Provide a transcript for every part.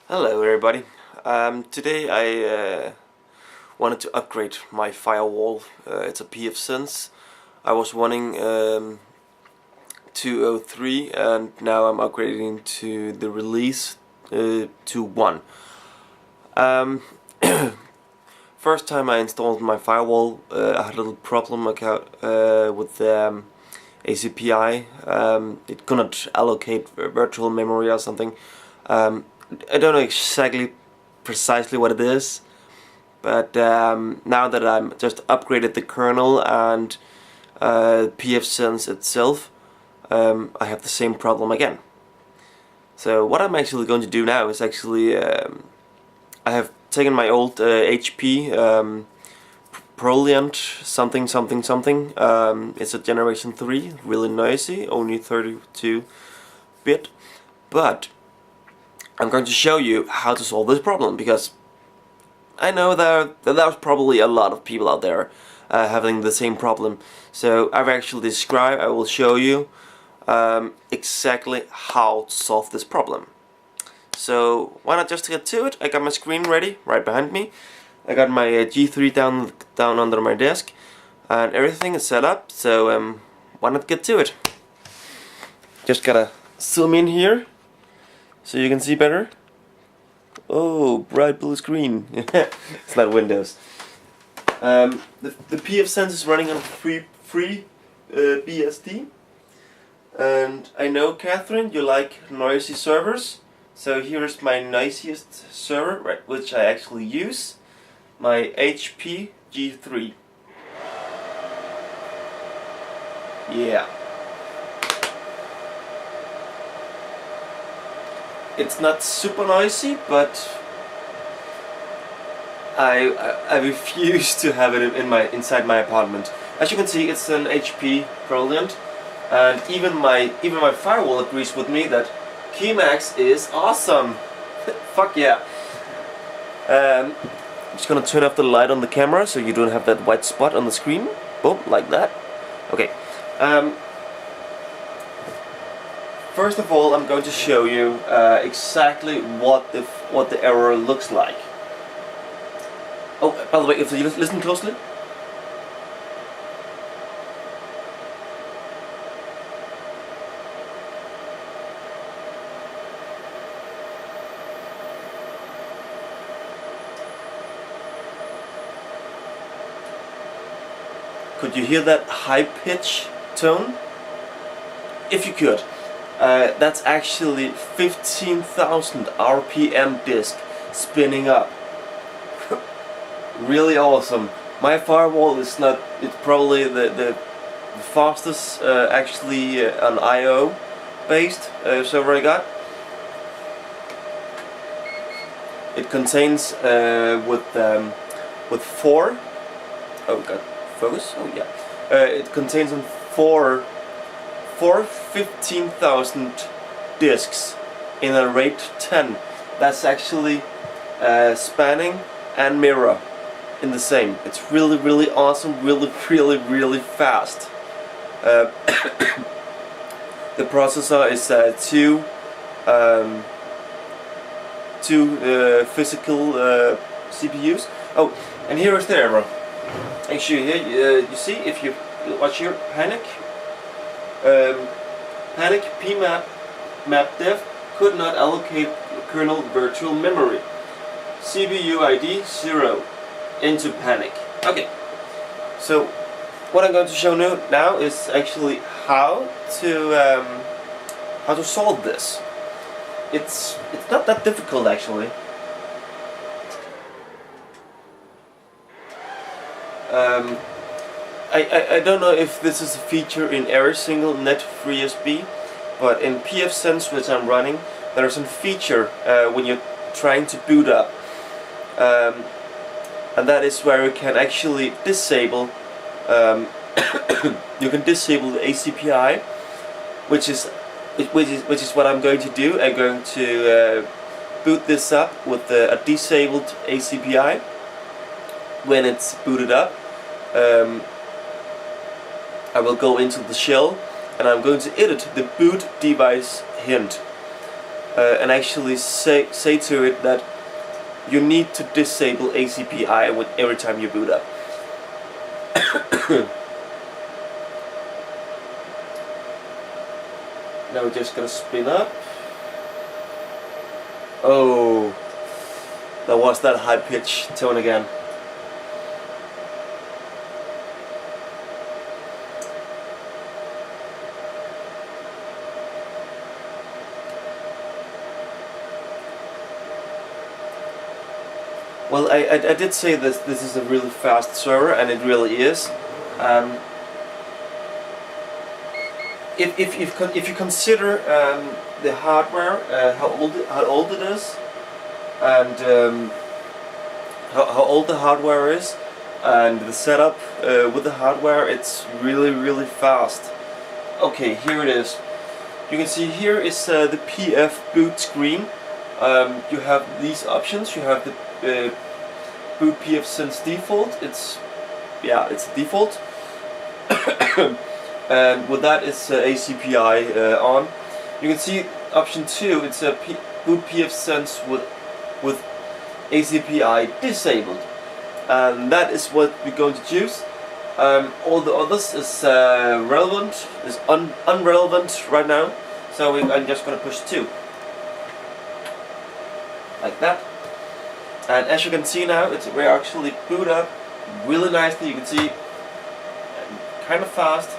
Hello everybody. Today I wanted to upgrade my firewall. It's a pfSense. I was running 2.03 and now I'm upgrading to the release 2.1. First time I installed my firewall, I had a little problem with ACPI. It couldn't allocate virtual memory or something. I don't know exactly precisely what it is, but now that I'm just upgraded the kernel and pfSense itself, I have the same problem again. So what I'm actually going to do now is actually I have taken my old HP Proliant something. It's a generation 3, really noisy, only 32-bit, but I'm going to show you how to solve this problem, because I know there's probably a lot of people out there having the same problem. So I will show you exactly how to solve this problem. So why not just get to it? I got my screen ready right behind me. I got my G3 down under my desk, and everything is set up. So why not get to it? Just gotta zoom in here so you can see better. Oh, bright blue screen. It's not Windows. The pfSense is running on free BSD. And I know, Catherine, you like noisy servers. So here's my noisiest server, right, which I actually use. My HP G3. Yeah. It's not super noisy, but I refuse to have it inside my apartment. As you can see, it's an HP Proliant, and even my firewall agrees with me that Keymax is awesome. Fuck yeah. I'm just gonna turn off the light on the camera so you don't have that white spot on the screen. Boom, like that. Okay. First of all, I'm going to show you exactly what the error looks like. Oh, by the way, if you listen closely. Could you hear that high pitch tone? If you could. That's actually 15,000 RPM disk spinning up. Really awesome. My firewall is not, it's probably the fastest actually an IO based server I got. It contains with 4, oh god, focus, oh yeah, it contains four 15,000 disks in a RAID 10. That's actually spanning and mirror in the same. It's really awesome, really fast. The processor is two physical CPUs. Oh, and here is the error. Actually, here you see, if you watch here, panic pmap dev could not allocate kernel virtual memory. CPU ID 0 into panic. Okay, so what I'm going to show now is actually how to solve this. It's not that difficult actually. I don't know if this is a feature in every single NetFreeSB, but in pfSense, which I'm running, there's a feature when you're trying to boot up, and that is where you can actually disable you can disable the ACPI, which is what I'm going to do. I'm going to boot this up with a disabled ACPI. When it's booted up, I will go into the shell and I'm going to edit the boot device hint. and actually say to it that you need to disable ACPI with every time you boot up. Now we're just gonna spin up. Oh, that was that high pitch tone again. Well, I did say this is a really fast server, and it really is. If you consider the hardware, how old it is, and how old the hardware is, and the setup with the hardware, it's really fast. Okay, here it is. You can see here is the PF boot screen. You have these options. You have the boot pfSense default. It's default. And with that is ACPI on. You can see option 2. It's a boot pfSense with ACPI disabled, and that is what we're going to choose. All the others is relevant, is unrelevant right now. So I'm just going to push 2, like that. And as you can see now, we actually boot up really nicely. You can see, kind of fast.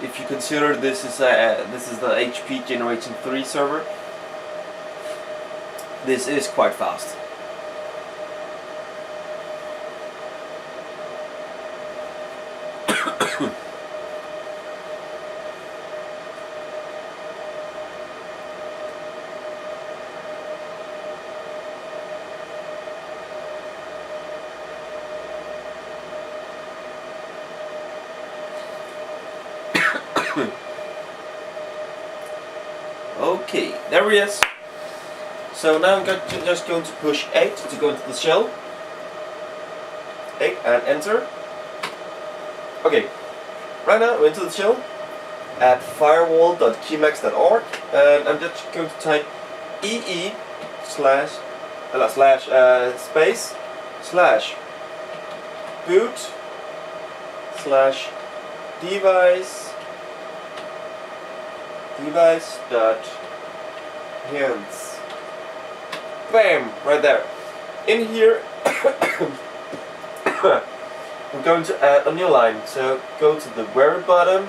If you consider this is the HP Generation 3 server, this is quite fast. Okay, there he is. So now I'm just going to push 8 to go into the shell. 8 and enter. Okay, right now we're into the shell at firewall.keymax.org, and I'm just going to type ee slash space slash boot slash device dot hints. Bam! Right there. In here, I'm going to add a new line. So go to the very bottom.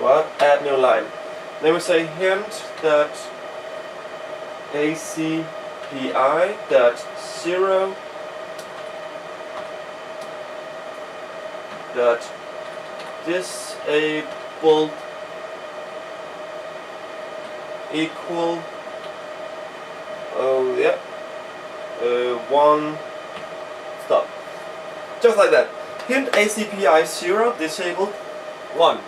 What? Add new line. Then we say hint dot ACPI dot 0 dot disabled equal, oh yeah, 1 stop, just like that. Hint ACPI 0 disabled 1,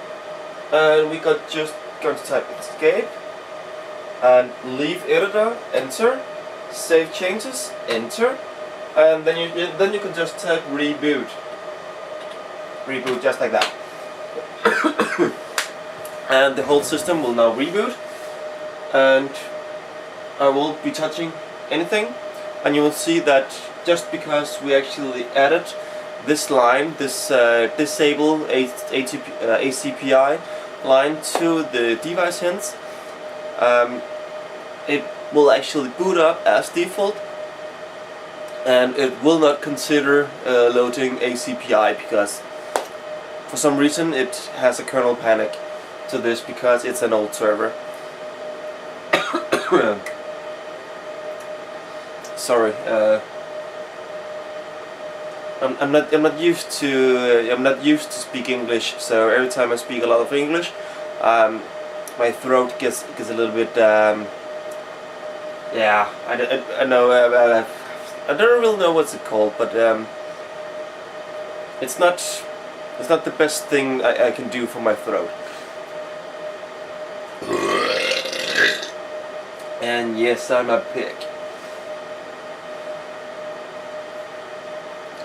and we got just going to type escape and leave editor, enter, save changes, enter, and then you can just type reboot just like that. And the whole system will now reboot, and I won't be touching anything, and you will see that just because we actually added this line, this disable ACPI line to the device hints, it will actually boot up as default, and it will not consider loading ACPI because for some reason it has a kernel panic to this because it's an old server. Sorry, I'm not used to speak English, so every time I speak a lot of English, my throat gets a little bit yeah, I know, I don't really know what's it called, but it's not the best thing I can do for my throat. And yes, I'm a pig.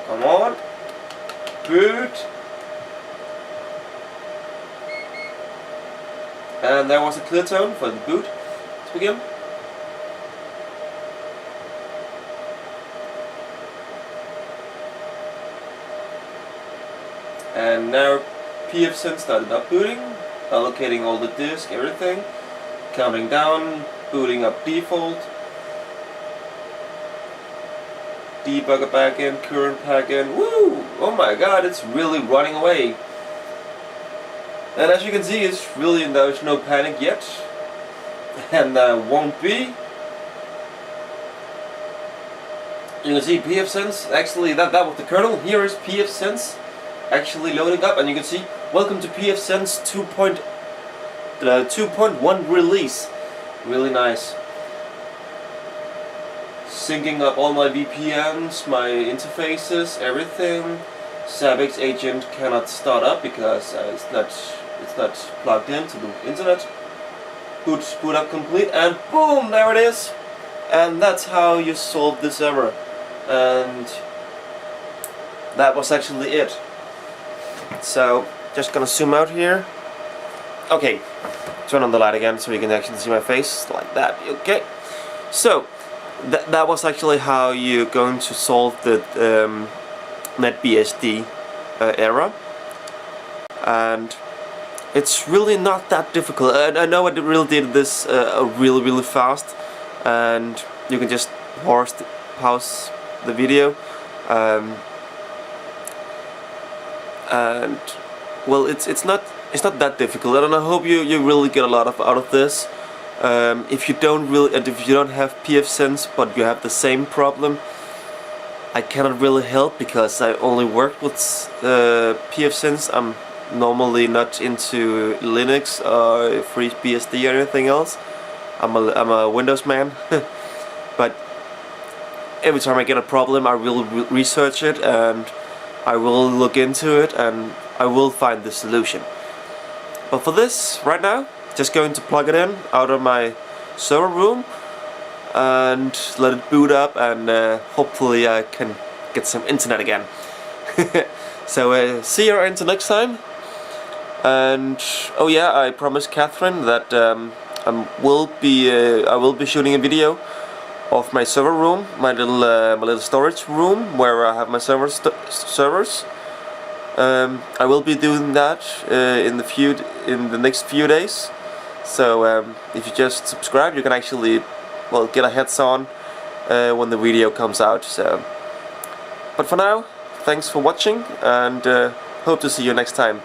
Come on. Boot. And there was a clear tone for the boot to begin. And now pfSense started up booting, allocating all the disk, everything, counting down, booting up default, debugger back in, current pack in. Woo! Oh my god, it's really running away. And as you can see, it's really, there's no panic yet, and won't be. You can see pfSense, actually that was the kernel. Here is pfSense actually loading up, and you can see welcome to pfSense 2.1 release. Really nice. Syncing up all my VPNs, my interfaces, everything. Zabbix agent cannot start up because it's not plugged into the internet. Boot up complete, and boom, there it is. And that's how you solve this error. And that was actually it. So, just gonna zoom out here. Okay, turn on the light again so you can actually see my face, like that. Okay, so that was actually how you're going to solve the NetBSD error. And it's really not that difficult. I know I really did this really fast, and you can just pause the video. And well, it's not that difficult, and I hope you really get a lot out of this. If you don't have pfSense but you have the same problem, I cannot really help because I only work with pfSense. I'm normally not into Linux or FreeBSD or anything else. I'm a Windows man. But every time I get a problem, I will research it, and I will look into it, and I will find the solution. But for this, right now, just going to plug it in out of my server room and let it boot up, and hopefully I can get some internet again. So see you until next time. And oh yeah, I promised Catherine that I will be shooting a video of my server room, my little storage room where I have my servers. I will be doing that in the next few days. So if you just subscribe, you can actually get a heads on when the video comes out. So, but for now, thanks for watching, and hope to see you next time.